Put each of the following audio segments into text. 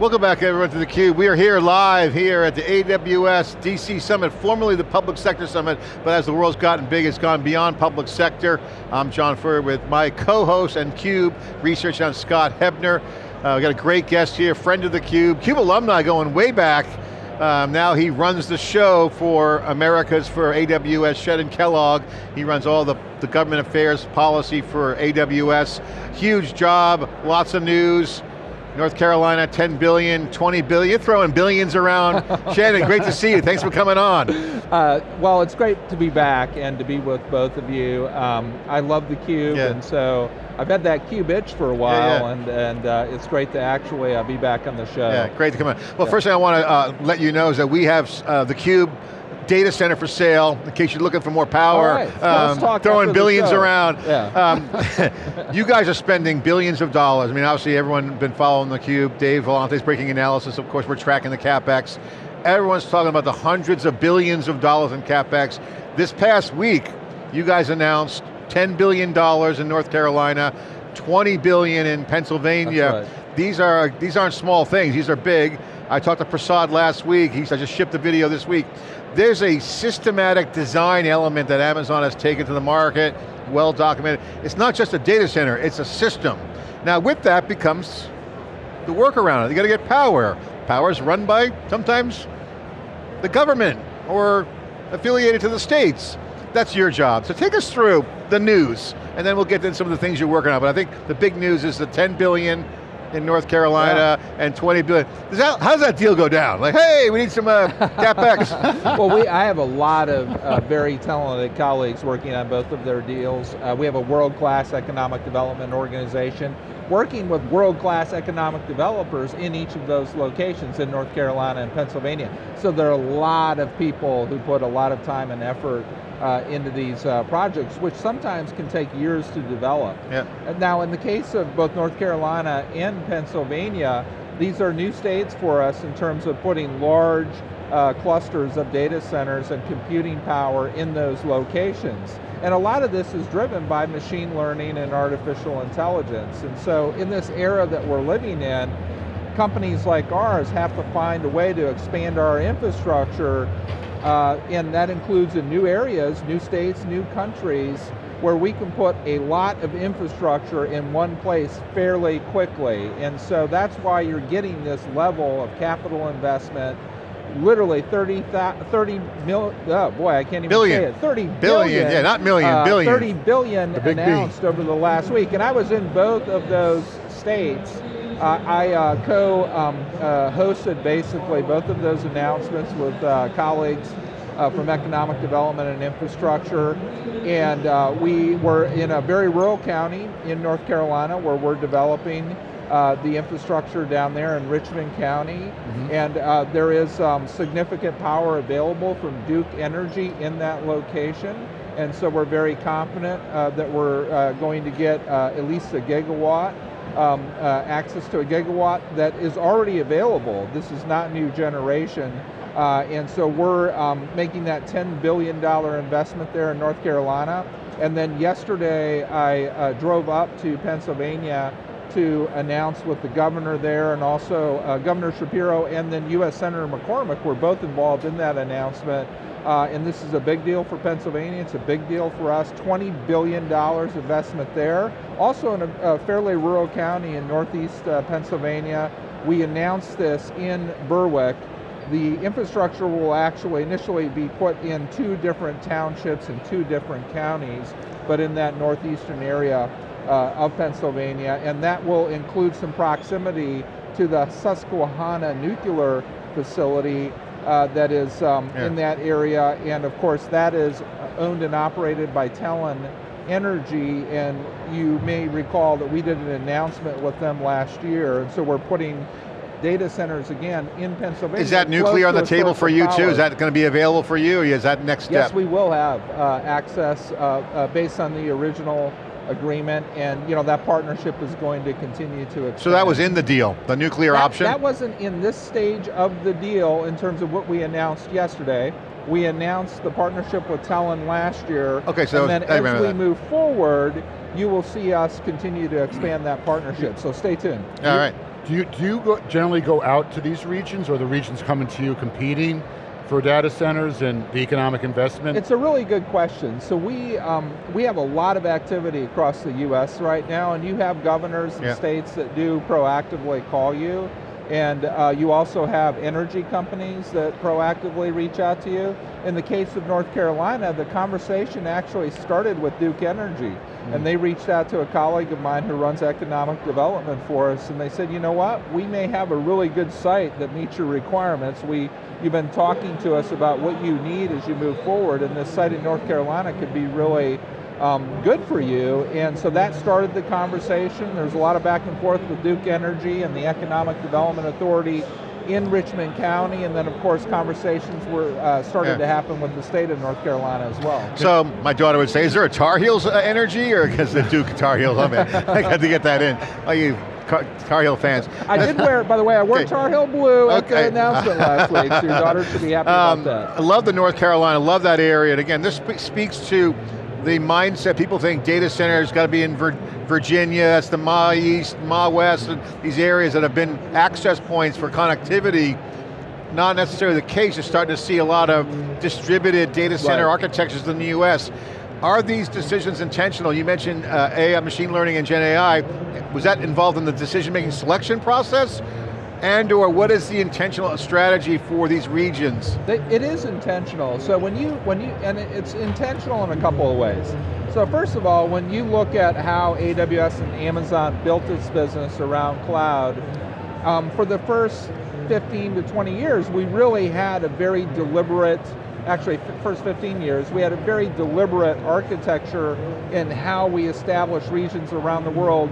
Welcome back everyone to theCUBE. We are here live here at the AWS DC Summit, formerly the Public Sector Summit, but as the world's gotten big, it's gone beyond public sector. I'm John Furrier with my co-host and CUBE research on Scott Hebner. We got a great guest here, friend of theCUBE, CUBE alumni going way back. Now he runs the show for Americas for AWS, Shannon Kellogg. He runs all the government affairs policy for AWS. Huge job, lots of news. North Carolina, 10 billion, 20 billion, you're throwing billions around. Shannon, great to see you, thanks for coming on. Well, it's great to be back and to be with both of you. I love theCUBE, and so I've had that CUBE itch for a while, and it's great to actually be back on the show. Yeah, great to come on. Well, first thing I want to let you know is that we have theCUBE data center for sale, in case you're looking for more power, throwing billions around. Yeah. You guys are spending billions of dollars. I mean, obviously everyone's been following theCUBE. Dave Valente's breaking analysis, of course we're tracking the CapEx. Everyone's talking about the hundreds of billions of dollars in CapEx. This past week, you guys announced $10 billion in North Carolina, 20 billion in Pennsylvania. That's right. These aren't small things, these are big. I talked to Prasad last week, I just shipped the video this week. There's a systematic design element that Amazon has taken to the market, well documented. It's not just a data center, it's a system. Now with that becomes the workaround. You got to get power. Power is run by, sometimes, the government or affiliated to the states. That's your job. So take us through the news, and then we'll get into some of the things you're working on. But I think the big news is the 10 billion in North Carolina and 20 billion. How does that deal go down? Like, hey, we need some CapEx. Well, I have a lot of very talented colleagues working on both of their deals. We have a world-class economic development organization working with world-class economic developers in each of those locations in North Carolina and Pennsylvania. So there are a lot of people who put a lot of time and effort into these projects, which sometimes can take years to develop. Yeah. Now in the case of both North Carolina and Pennsylvania, these are new states for us in terms of putting large clusters of data centers and computing power in those locations. And a lot of this is driven by machine learning and artificial intelligence. And so in this era that we're living in, companies like ours have to find a way to expand our infrastructure, and that includes in new areas, new states, new countries, where we can put a lot of infrastructure in one place fairly quickly. And so that's why you're getting this level of capital investment, literally 30 million, oh boy, I can't even say it, 30 billion. Yeah, not million, billion. 30 billion announced over the last week, and I was in both of those states. I co-hosted basically both of those announcements with colleagues from economic development and infrastructure, and we were in a very rural county in North Carolina where we're developing the infrastructure down there in Richmond County, and there is significant power available from Duke Energy in that location, and so we're very confident that we're going to get at least a gigawatt, access to a gigawatt that is already available. This is not new generation, and so we're making that $10 billion investment there in North Carolina, and then yesterday I drove up to Pennsylvania to announce with the governor there, and also Governor Shapiro and then U.S. Senator McCormick were both involved in that announcement. And this is a big deal for Pennsylvania, it's a big deal for us, $20 billion investment there. Also in a fairly rural county in northeast Pennsylvania. We announced this in Berwick. The infrastructure will actually initially be put in 2 different townships in 2 different counties, but in that northeastern area of Pennsylvania, and that will include some proximity to the Susquehanna nuclear facility that is in that area, and of course that is owned and operated by Tellon Energy, and you may recall that we did an announcement with them last year, and so we're putting data centers again in Pennsylvania. Is that nuclear on the table for you too? Is that going to be available for you, or is that next step? Yes, we will have access based on the original agreement, and that partnership is going to continue to expand. So that was in the deal, the nuclear option? That wasn't in this stage of the deal in terms of what we announced yesterday. We announced the partnership with Tellon last year, okay, so and then as we move forward, you will see us continue to expand that partnership, so stay tuned. All right. Do you generally go out to these regions, or the regions coming to you competing for data centers and the economic investment? It's a really good question. So we have a lot of activity across the US right now, and you have governors and states that do proactively call you, and you also have energy companies that proactively reach out to you. In the case of North Carolina, the conversation actually started with Duke Energy, and they reached out to a colleague of mine who runs economic development for us, and they said, you know what, we may have a really good site that meets your requirements. You've been talking to us about what you need as you move forward, and this site in North Carolina could be really good for you. And so that started the conversation. There's a lot of back and forth with Duke Energy and the Economic Development Authority in Richmond County, and then of course conversations were started to happen with the state of North Carolina as well. So my daughter would say, is there a Tar Heels energy, or because the Duke Tar Heels? I mean, I had to get that in. Oh, you Tar Heel fans. I did wear, by the way, I wore Tar Heel blue at the announcement last week, so your daughter should be happy about that. I love the North Carolina, love that area, and again, this speaks to the mindset. People think data centers got to be in Virginia, that's the Ma East, Ma West, and these areas that have been access points for connectivity. Not necessarily the case. You're starting to see a lot of distributed data center architectures in the US. Are these decisions intentional? You mentioned AI, machine learning, and Gen AI. Was that involved in the decision-making selection process? And or what is the intentional strategy for these regions? It is intentional. So when you, and it's intentional in a couple of ways. So first of all, when you look at how AWS and Amazon built its business around cloud, for the first 15 to 20 years, we really had a very deliberate, actually first 15 years, we had a very deliberate architecture in how we established regions around the world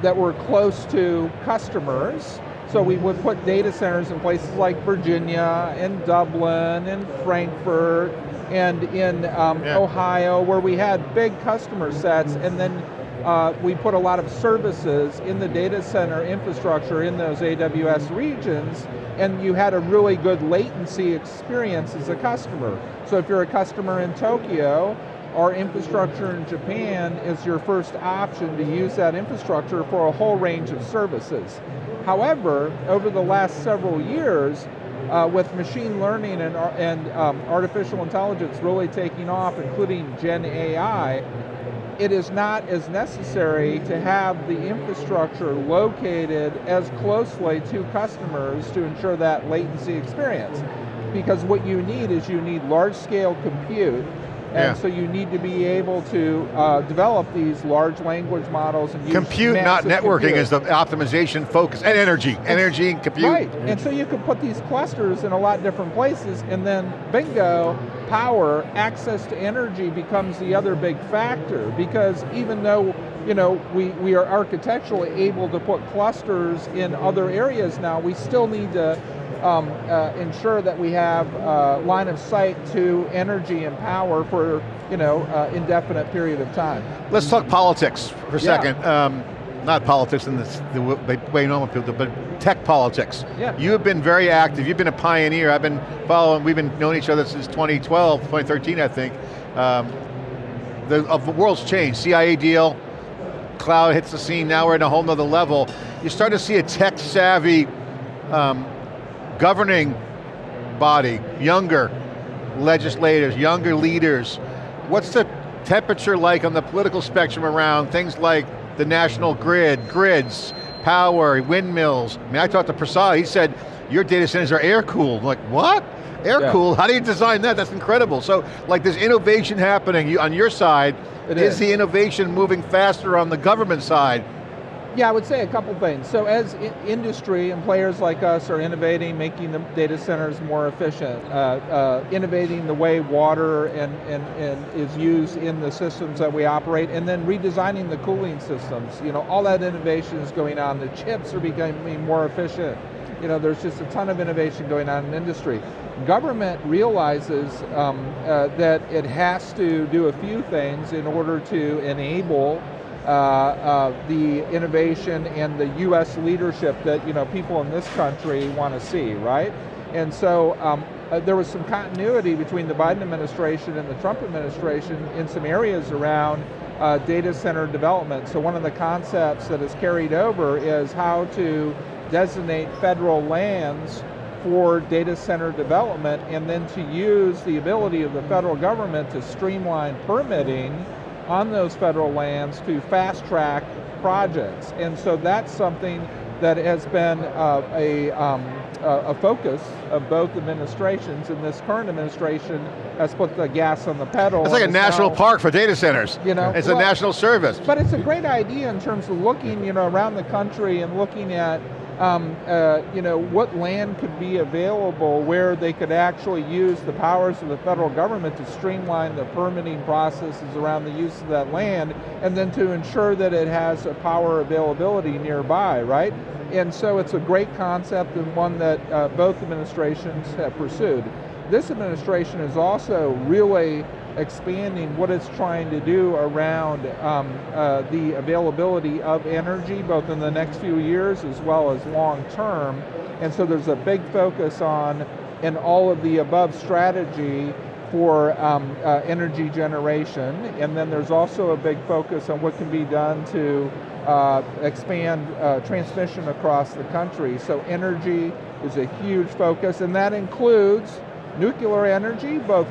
that were close to customers. So we would put data centers in places like Virginia and Dublin and Frankfurt and in Ohio, where we had big customer sets, and then we put a lot of services in the data center infrastructure in those AWS regions, and you had a really good latency experience as a customer. So if you're a customer in Tokyo, our infrastructure in Japan is your first option to use that infrastructure for a whole range of services. However, over the last several years, with machine learning and artificial intelligence really taking off, including Gen AI, it is not as necessary to have the infrastructure located as closely to customers to ensure that latency experience. Because what you need is you need large-scale compute, and so you need to be able to develop these large language models and use compute, not networking, compute. is the optimization focus, and energy and compute. Right, and so you can put these clusters in a lot of different places, and then bingo, power, access to energy becomes the other big factor, because even though we are architecturally able to put clusters in other areas now, we still need to ensure that we have line of sight to energy and power for indefinite period of time. Let's talk politics for a second. Not politics in the way normal people do, but tech politics. Yeah. You have been very active. You've been a pioneer. I've been following. We've been knowing each other since 2012, 2013, I think. The world's changed. CIA deal, cloud hits the scene. Now we're at a whole nother level. You start to see a tech-savvy governing body, younger legislators, younger leaders. What's the temperature like on the political spectrum around things like the national grids, power, windmills? I mean, I talked to Prasad, he said, your data centers are air-cooled. I'm like, what? Air-cooled? How do you design that? That's incredible. So, like, there's innovation happening on your side. Is the innovation moving faster on the government side? Yeah, I would say a couple things. So as industry and players like us are innovating, making the data centers more efficient, innovating the way water and is used in the systems that we operate, and then redesigning the cooling systems. All that innovation is going on. The chips are becoming more efficient. There's just a ton of innovation going on in industry. Government realizes that it has to do a few things in order to enable the innovation and the U.S. leadership that people in this country want to see, right? And so there was some continuity between the Biden administration and the Trump administration in some areas around data center development. So one of the concepts that is carried over is how to designate federal lands for data center development, and then to use the ability of the federal government to streamline permitting on those federal lands to fast track projects. And so that's something that has been a focus of both administrations, and this current administration has put the gas on the pedal. It's like a national park for data centers. It's a national service. But it's a great idea in terms of looking around the country and looking at what land could be available where they could actually use the powers of the federal government to streamline the permitting processes around the use of that land, and then to ensure that it has a power availability nearby, right? And so it's a great concept, and one that both administrations have pursued. This administration is also really expanding what it's trying to do around the availability of energy, both in the next few years as well as long term. And so there's a big focus on an all of the above strategy for energy generation. And then there's also a big focus on what can be done to expand transmission across the country. So energy is a huge focus, and that includes nuclear energy, both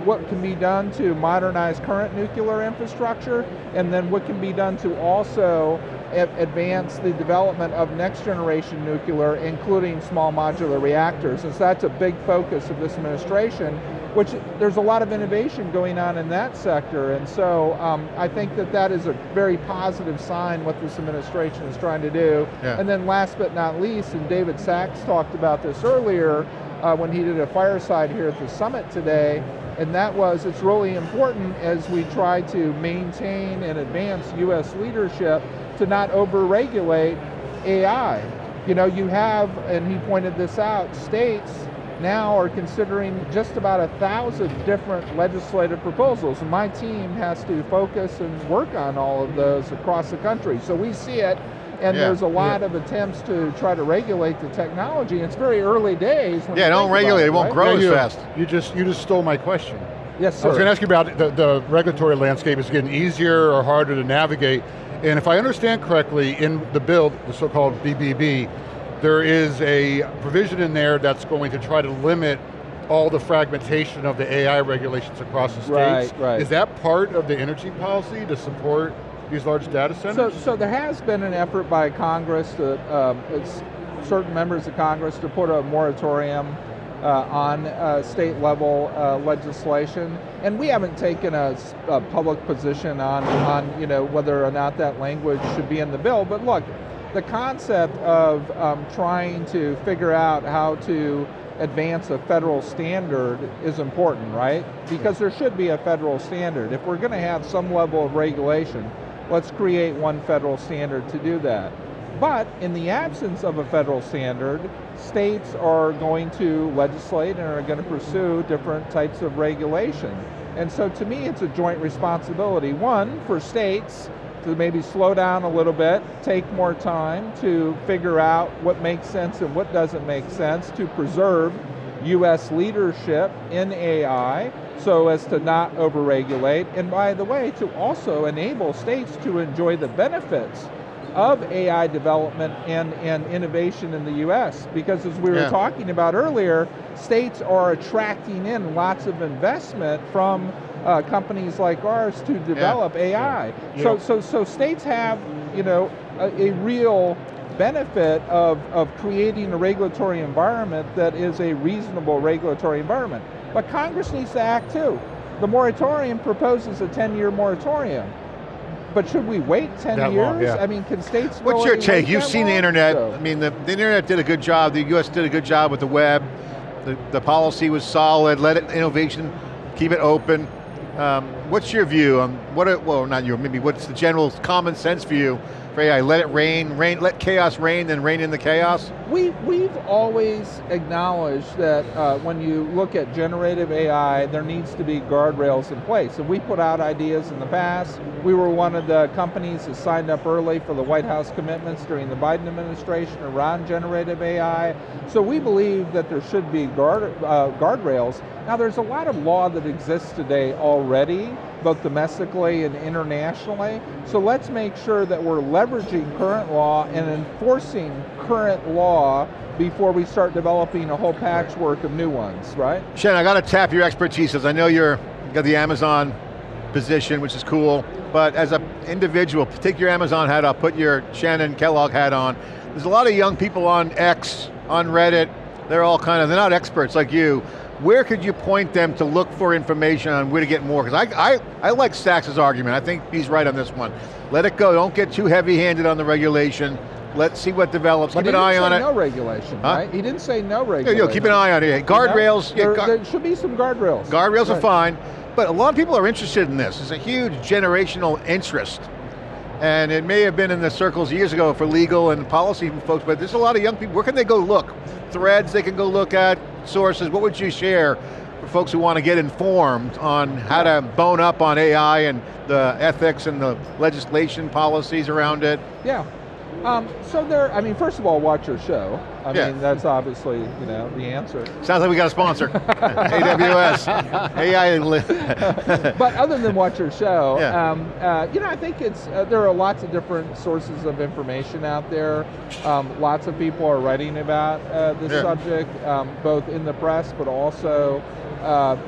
what can be done to modernize current nuclear infrastructure, and then what can be done to also advance the development of next generation nuclear, including small modular reactors. And so that's a big focus of this administration, which there's a lot of innovation going on in that sector. And so I think that is a very positive sign what this administration is trying to do. Yeah. And then last but not least, and David Sachs talked about this earlier, when he did a fireside here at the summit today, and that was, it's really important as we try to maintain and advance US leadership to not over-regulate AI. You have, and he pointed this out, states now are considering just about 1,000 different legislative proposals, and my team has to focus and work on all of those across the country. So we see it, and there's a lot of attempts to try to regulate the technology. It's very early days. Don't regulate, it won't grow as fast. You just stole my question. Yes, sir. I was going to ask you about the regulatory landscape is getting easier or harder to navigate. And if I understand correctly, in the bill, the so-called BBB, there is a provision in there that's going to try to limit all the fragmentation of the AI regulations across the states. Right. Is that part of the energy policy to support these large data centers? So there has been an effort by Congress, certain members of Congress, to put a moratorium on state level legislation, and we haven't taken a public position on whether or not that language should be in the bill. But look, the concept of trying to figure out how to advance a federal standard is important, right? Because there should be a federal standard. If we're going to have some level of regulation, let's create one federal standard to do that. But in the absence of a federal standard, states are going to legislate and are going to pursue different types of regulation. And so to me, it's a joint responsibility. One, for states to maybe slow down a little bit, take more time to figure out what makes sense and what doesn't make sense to preserve US leadership in AI so as to not overregulate. And by the way, to also enable states to enjoy the benefits of AI development and innovation in the US, because as we were talking about earlier, states are attracting in lots of investment from companies like ours to develop AI. So states have a real benefit of creating a regulatory environment that is a reasonable regulatory environment. But Congress needs to act too. The moratorium proposes a 10-year moratorium. But should we wait 10 years? I mean, can states really What's your take? You've seen the internet. So, I mean, the internet did a good job. The US did a good job with the web. The policy was solid. Let it innovation, keep it open. What's your view on what's the general common sense view for AI? Let it rain, let chaos reign, then reign in the chaos? We've always acknowledged that when you look at generative AI, there needs to be guardrails in place. And we put out ideas in the past. We were one of the companies that signed up early for the White House commitments during the Biden administration around generative AI. So we believe that there should be guardrails. Now there's a lot of law that exists today already both domestically and internationally. So let's make sure that we're leveraging current law and enforcing current law before we start developing a whole patchwork of new ones, right? Shannon, I got to tap your expertise, because I know you got the Amazon position, which is cool, but as an individual, take your Amazon hat off, put your Shannon Kellogg hat on. There's a lot of young people on X, on Reddit, they're not experts like you. Where could you point them to look for information on where to get more? Because I like Sachs's argument, I think he's right on this one. Let it go, don't get too heavy-handed on the regulation. Let's see what develops, keep an eye on it. No regulation, right? He didn't say no regulation. Keep an eye on it. Guardrails. There should be some guardrails. Guardrails are fine, but a lot of people are interested in this. It's a huge generational interest. And it may have been in the circles years ago for legal and policy folks, but there's a lot of young people. Where can they go look? Threads they can go look at, sources. What would you share for folks who want to get informed on how to bone up on AI and the ethics and the legislation policies around it? Yeah. First of all, watch your show. I mean, that's obviously, the answer. Sounds like we got a sponsor. AWS, AI. But other than watch your show, I think there are lots of different sources of information out there. Lots of people are writing about this subject, both in the press, but also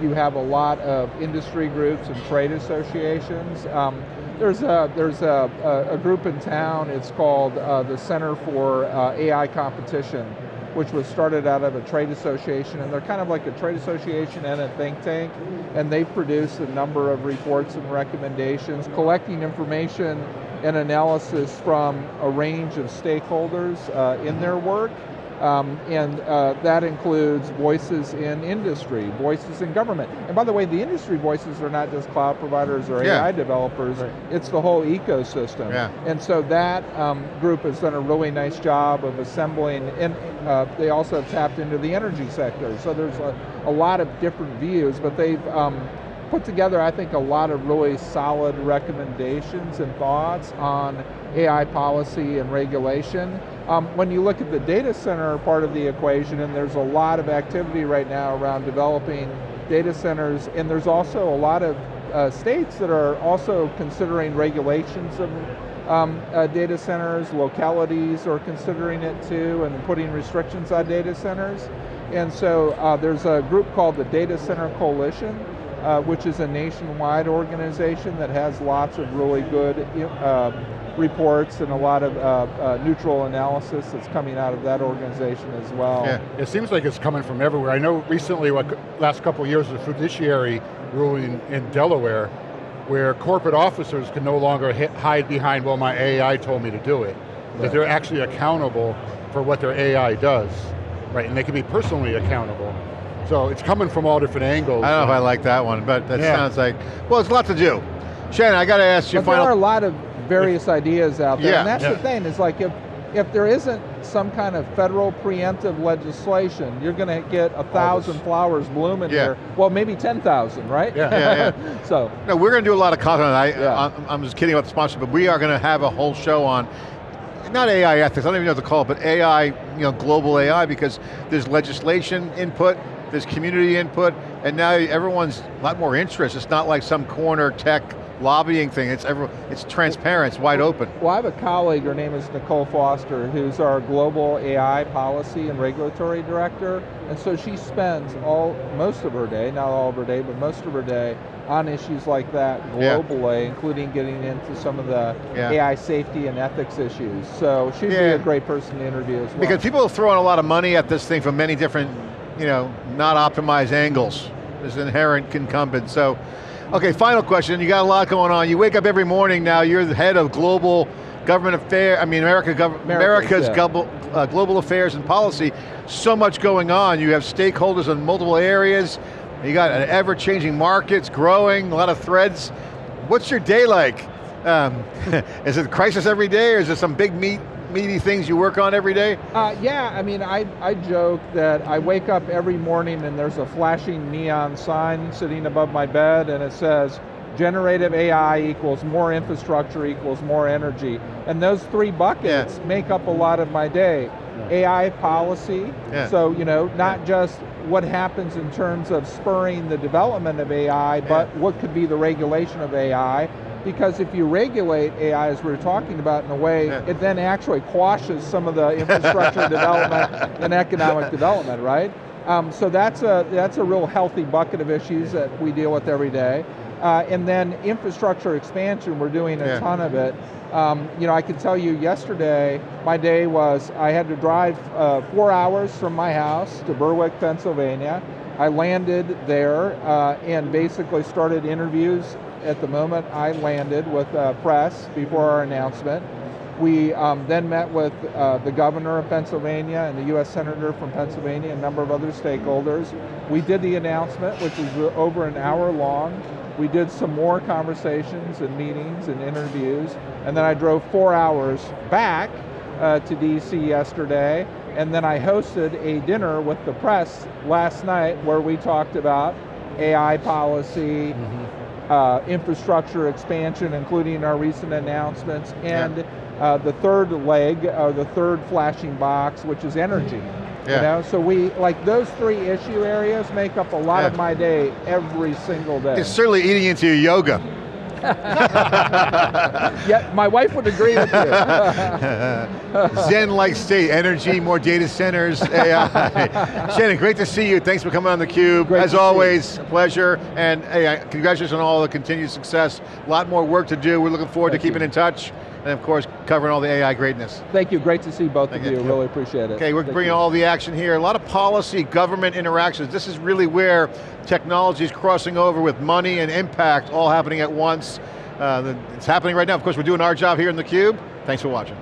you have a lot of industry groups and trade associations. There's a group in town, it's called the Center for AI Competition, which was started out of a trade association, and they're kind of like a trade association and a think tank, and they've produced a number of reports and recommendations, collecting information and analysis from a range of stakeholders in their work. That includes voices in industry, voices in government. And by the way, the industry voices are not just cloud providers or AI developers, it's the whole ecosystem. And so that group has done a really nice job of assembling, and they also have tapped into the energy sector. So there's a lot of different views, but they've put together, I think, a lot of really solid recommendations and thoughts on AI policy and regulation. When you look at the data center part of the equation, and there's a lot of activity right now around developing data centers, and there's also a lot of states that are also considering regulations of data centers, localities are considering it too, and putting restrictions on data centers. And so there's a group called the Data Center Coalition, which is a nationwide organization that has lots of really good reports and a lot of neutral analysis that's coming out of that organization as well. Yeah, it seems like it's coming from everywhere. I know recently, last couple of years, the fiduciary ruling in Delaware, where corporate officers can no longer hide behind, well, my AI told me to do it. That they're actually accountable for what their AI does, right? And they can be personally accountable. So it's coming from all different angles. I don't know if I like that one, but that sounds like, well, it's a lot to do. Shannon, I got to ask you but there are a lot of various ideas out there, and that's the thing, is like if there isn't some kind of federal preemptive legislation, you're going to get 1,000 flowers blooming here. Well, maybe 10,000, right? So no, we're going to do a lot of content. I'm just kidding about the sponsor, but we are going to have a whole show on, not AI ethics, I don't even know what to call it, but AI, global AI, because there's legislation input, there's community input, and now everyone's a lot more interest. It's not like some corner tech lobbying thing, it's transparent, it's wide open. Well, I have a colleague, her name is Nicole Foster, who's our global AI policy and regulatory director, and so she spends most of her day, not all of her day, but most of her day on issues like that globally, including getting into some of the AI safety and ethics issues. So she'd be a great person to interview as well. Because people are throwing a lot of money at this thing from many different, not optimized angles. There's inherent incumbent, so. Okay, final question, you got a lot going on. You wake up every morning now, you're the head of global government affairs, America's global affairs and policy. So much going on. You have stakeholders in multiple areas. You got an ever-changing markets, growing, a lot of threads. What's your day like? Is it a crisis every day, or is there some big meaty things you work on every day? I joke that I wake up every morning and there's a flashing neon sign sitting above my bed, and it says, generative AI equals more infrastructure equals more energy. And those three buckets make up a lot of my day. AI policy, so not just what happens in terms of spurring the development of AI, but what could be the regulation of AI. Because if you regulate AI, as we were talking about in a way, it then actually quashes some of the infrastructure development and economic development, right? So that's a real healthy bucket of issues that we deal with every day. And then infrastructure expansion, we're doing a ton of it. I can tell you yesterday, my day was, I had to drive 4 hours from my house to Berwick, Pennsylvania. I landed there and basically started interviews at the moment I landed with press before our announcement. We then met with the governor of Pennsylvania and the US Senator from Pennsylvania, and a number of other stakeholders. We did the announcement, which was over an hour long. We did some more conversations and meetings and interviews, and then I drove 4 hours back to DC yesterday, and then I hosted a dinner with the press last night where we talked about AI policy, infrastructure expansion, including our recent announcements, and the third leg, or the third flashing box, which is energy. So we, like, those 3 issue areas make up a lot of my day every single day. It's certainly eating into your yoga. Yeah, my wife would agree with you. Zen-like state, energy, more data centers, AI. Shannon, great to see you. Thanks for coming on theCUBE. As always, a pleasure. And hey, congratulations on all the continued success. A lot more work to do. We're looking forward to keeping in touch. And of course, covering all the AI greatness. Thank you, great to see both of you, really appreciate it. Okay, we're bringing all the action here. A lot of policy, government interactions. This is really where technology is crossing over with money and impact all happening at once. It's happening right now. Of course, we're doing our job here in theCUBE. Thanks for watching.